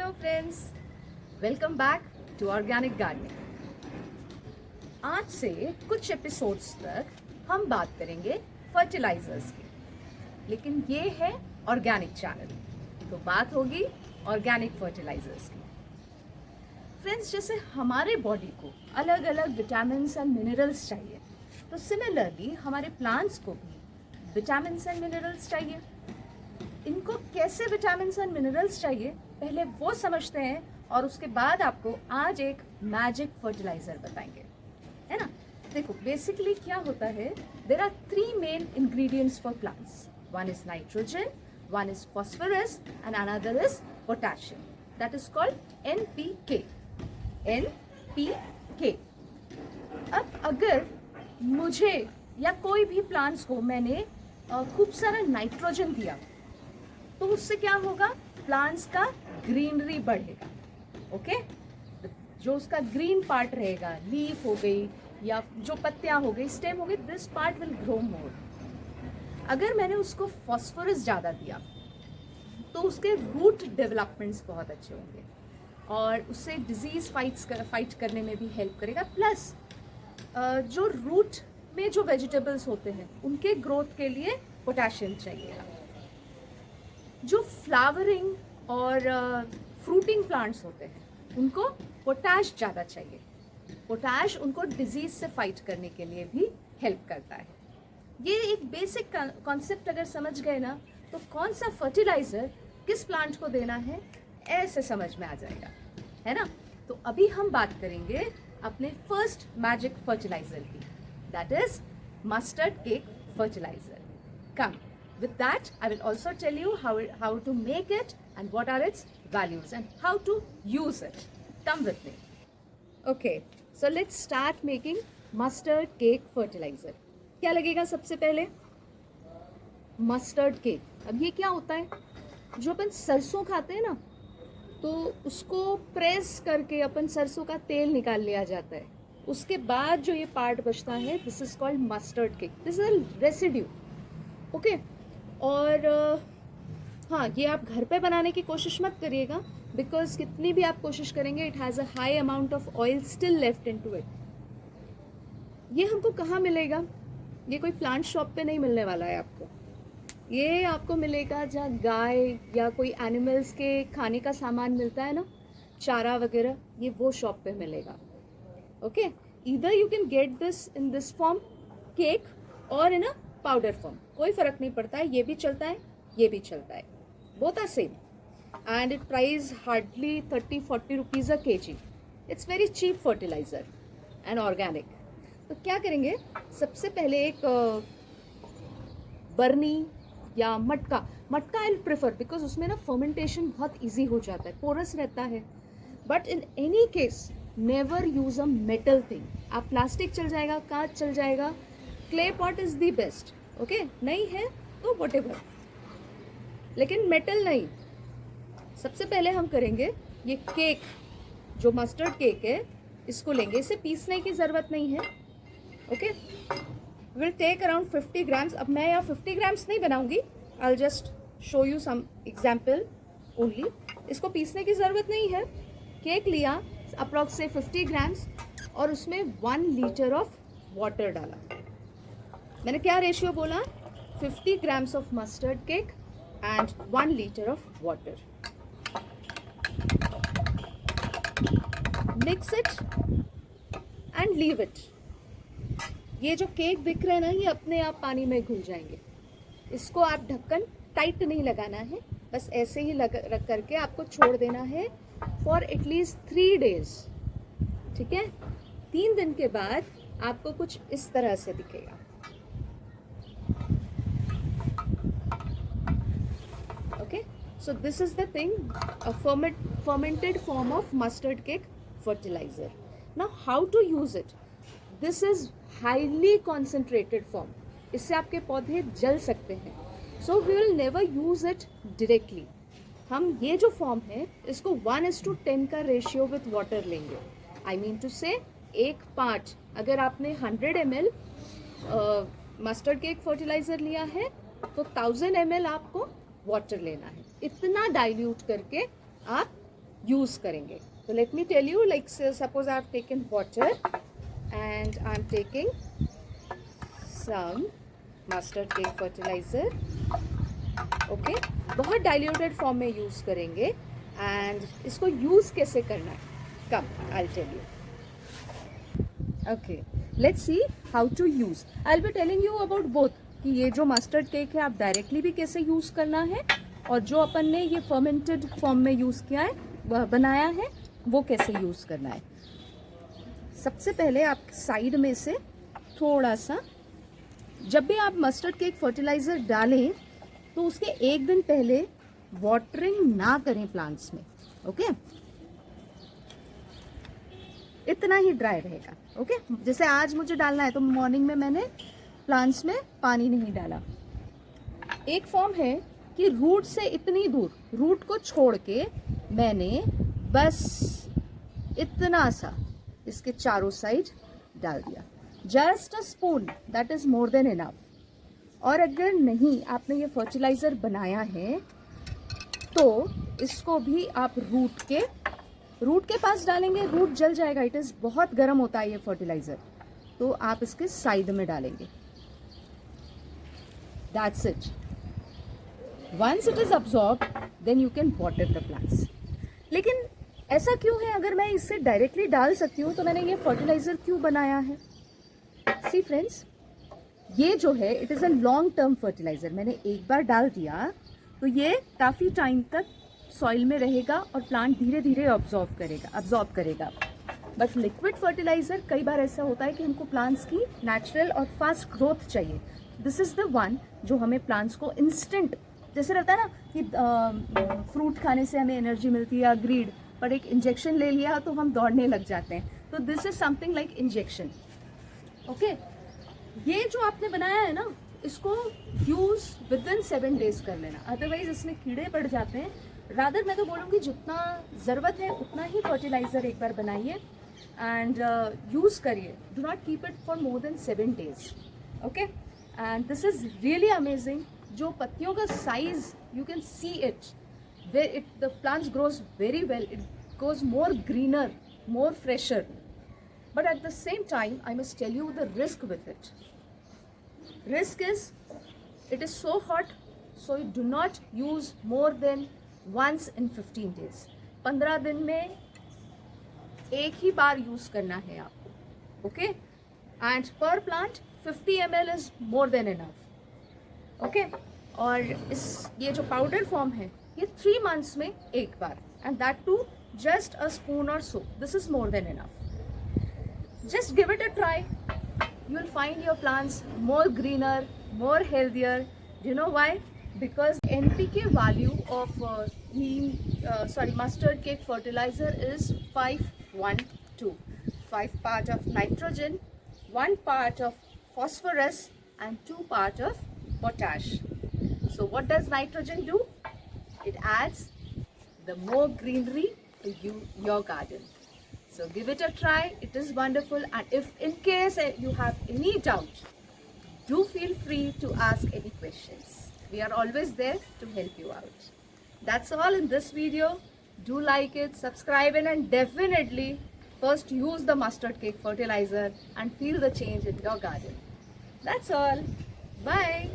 Hello friends, welcome back to organic gardening. आज से कुछ एपिसोड्स तक हम बात करेंगे फर्टिलाइजर्स की, लेकिन ये है ऑर्गेनिक चैनल, तो बात होगी ऑर्गेनिक फर्टिलाइजर्स की। फ्रेंड्स, जैसे हमारे बॉडी को अलग अलग विटामिन्स एंड मिनरल्स चाहिए, तो सिमिलरली हमारे प्लांट्स को भी विटामिन्स एंड मिनरल्स चाहिए। इनको कैसे विटामिन्स एंड मिनरल्स चाहिए पहले वो समझते हैं, और उसके बाद आपको आज एक मैजिक फर्टिलाइजर बताएंगे, है ना। देखो, बेसिकली क्या होता है, there are 3 main ingredients for plants. One is nitrogen, one is phosphorus and another is potassium, that is called NPK. NPK. अब अगर मुझे या कोई भी प्लांट्स को मैंने खूब सारा नाइट्रोजन दिया, तो उससे क्या होगा, प्लांट्स का ग्रीनरी बढ़ेगा। ओके, जो उसका ग्रीन पार्ट रहेगा, लीफ हो गई या जो पत्तियां हो गई, स्टेम हो गई, this part will grow more. अगर मैंने उसको फॉस्फोरस ज़्यादा दिया तो उसके रूट डेवलपमेंट्स बहुत अच्छे होंगे और उससे डिजीज फाइट करने में भी हेल्प करेगा। प्लस जो रूट में जो वेजिटेबल्स होते हैं उनके ग्रोथ के लिए पोटेशियम चाहिएगा। जो फ्लावरिंग और फ्रूटिंग प्लांट्स होते हैं उनको पोटैश ज़्यादा चाहिए। पोटैश उनको डिजीज से फाइट करने के लिए भी हेल्प करता है। ये एक बेसिक कॉन्सेप्ट अगर समझ गए ना, तो कौन सा फर्टिलाइजर किस प्लांट को देना है ऐसे समझ में आ जाएगा, है ना। तो अभी हम बात करेंगे अपने फर्स्ट मैजिक फर्टिलाइजर की, that is mustard cake fertiliser. Come with that, I will also tell you how to make it and what are its values and how to use it. Come with me. Okay, so let's start making mustard cake fertilizer. क्या लगेगा सबसे पहले? Mustard cake. अब ये क्या होता है, जो अपन सरसों खाते हैं ना, तो उसको प्रेस करके अपन सरसों का तेल निकाल लिया जाता है। उसके बाद जो ये पार्ट बचता है, this is called mustard cake. This is a residue. Okay, और हाँ, ये आप घर पे बनाने की कोशिश मत करिएगा, बिकॉज कितनी भी आप कोशिश करेंगे, it has a high amount of oil still left into it. ये हमको कहाँ मिलेगा? ये कोई प्लांट शॉप पे नहीं मिलने वाला है आपको। ये आपको मिलेगा जहाँ गाय या कोई एनिमल्स के खाने का सामान मिलता है ना, चारा वगैरह, ये वो शॉप पे मिलेगा। Okay, either you can get this in this form cake और इन अ पाउडर फॉर्म, कोई फर्क नहीं पड़ता है, ये भी चलता है, ये भी चलता है, both are same and it price hardly 30-40 rupees a KG. It's very cheap fertiliser and organic. तो क्या करेंगे, सबसे पहले एक बर्नी या मटका आई प्रेफर, बिकॉज उसमें ना फर्मेंटेशन बहुत ईजी हो जाता है, पोरस रहता है। But in any case never use a metal thing. आप प्लास्टिक चल जाएगा, कांच चल जाएगा, clay pot is the best. Okay, नहीं है तो व्हाटएवर, लेकिन मेटल नहीं। सबसे पहले हम करेंगे ये केक, जो मस्टर्ड केक है, इसको लेंगे, इसे पीसने की ज़रूरत नहीं है। Okay, will take around 50 grams. अब मैं यहाँ 50 ग्राम्स नहीं बनाऊंगी, I will just show you some example only. इसको पीसने की ज़रूरत नहीं है। केक लिया अप्रॉक्स से 50 ग्राम्स और उसमें 1 लीटर ऑफ वाटर डाला। मैंने क्या रेशियो बोला? 50 grams of mustard cake and 1 litre of water. Mix it and leave it. ये जो केक दिख रहे हैं ना, ये अपने आप पानी में घुल जाएंगे। इसको आप ढक्कन टाइट नहीं लगाना है, बस ऐसे ही रख करके आपको छोड़ देना है फॉर एटलीस्ट 3 डेज। ठीक है, 3 दिन के बाद आपको कुछ इस तरह से दिखेगा। Okay, so this is the thing, a fermented form of mustard cake fertilizer. Now how to use it? This is highly concentrated form. इससे आपके पौधे जल सकते हैं, so we will never use it directly. हम ये जो फॉर्म है इसको 1:10 का रेशियो विथ वाटर लेंगे। I mean to say, एक पार्ट, अगर आपने 100 ml मस्टर्ड केक फर्टिलाइजर लिया है तो 1000 ml आपको वाटर लेना है। इतना डाइल्यूट करके आप यूज़ करेंगे. तो let me tell you, like suppose I have taken water and I am taking some mustard cake fertiliser. Okay, बहुत डाइल्यूटेड फॉर्म में यूज़ करेंगे. एंड इसको यूज़ कैसे करना है, come I will tell you. Okay, let's see how to use. I will be telling you about both, कि ये जो मस्टर्ड केक है आप डायरेक्टली भी कैसे यूज़ करना है, और जो अपन ने ये फर्मेंटेड फॉर्म में यूज़ किया है, बनाया है, वो कैसे यूज़ करना है. सबसे पहले आप साइड में से थोड़ा सा, जब भी आप मस्टर्ड केक फर्टिलाइज़र डालें तो उसके एक दिन पहले वाटरिंग ना करें प्लांट्स में. ओके, इतना ही ड्राई रहेगा. ओके, जैसे आज मुझे डालना है तो मॉर्निंग में मैंने प्लांट्स में पानी नहीं डाला. एक फॉर्म है कि रूट से इतनी दूर, रूट को छोड़ के मैंने बस इतना सा इसके चारों साइड डाल दिया. Just a spoon, that is more than enough. और अगर नहीं आपने ये फर्टिलाइज़र बनाया है तो इसको भी आप रूट के पास डालेंगे. रूट जल जाएगा, इट इज़ बहुत गर्म होता है ये फर्टिलाइज़र. तो आप इसके साइड में डालेंगे. That's it. Once it is absorb then you can water the plants. लेकिन ऐसा क्यों है, अगर मैं इससे डायरेक्टली डाल सकती हूँ तो मैंने ये फर्टिलाइज़र क्यों बनाया है. सी फ्रेंड्स, ये जो है it is a long term fertiliser. मैंने एक बार डाल दिया तो ये काफ़ी टाइम तक सॉइल में रहेगा और प्लांट धीरे धीरे अब्जॉर्ब करेगा. बट लिक्विड फर्टिलाइज़र कई बार ऐसा होता है कि हमको प्लांट्स की नेचुरल और फास्ट ग्रोथ चाहिए. दिस इज़ द वन जो हमें प्लांट्स को इंस्टेंट, जैसे रहता है ना कि फ्रूट खाने से हमें एनर्जी मिलती है या ग्रीड, पर एक इंजेक्शन ले लिया तो हम दौड़ने लग जाते हैं. तो this is something like injection. Okay, ये जो आपने बनाया है ना, इसको यूज़ विद इन 7 days कर लेना, अदरवाइज इसमें कीड़े पड़ जाते हैं. रादर मैं तो बोलूँगी जितना ज़रूरत है उतना ही फर्टिलाइज़र एक बार बनाइए एंड यूज़ करिए. Do not keep it for more than 7 days. Okay, and this is really amazing. जो पत्तियों का size, you can see it, where the plants grows very well. It goes more greener, more fresher. But at the same time, I must tell you the risk with it. Risk is, it is so hot, so you do not use more than once in 15 days. 15 दिन में एक ही बार use करना है आपको. Okay? And per plant 50 ml is more than enough. Okay? और ये जो powder form है ये 3 months में एक बार, and that too just a spoon और so. This is more than enough. Just give it a try. You will find your plants more greener, more healthier. You know why? Because NPK value of mustard cake fertilizer is 5:1:2. 5 part of nitrogen, 1 part of phosphorus and 2 part of potash. So what does nitrogen do? It adds the more greenery to your garden. So give it a try. It is wonderful. And if in case you have any doubt, do feel free to ask any questions. We are always there to help you out. That's all in this video. Do like it, subscribe it, and definitely first use the mustard cake fertilizer and feel the change in your garden. That's all. Bye.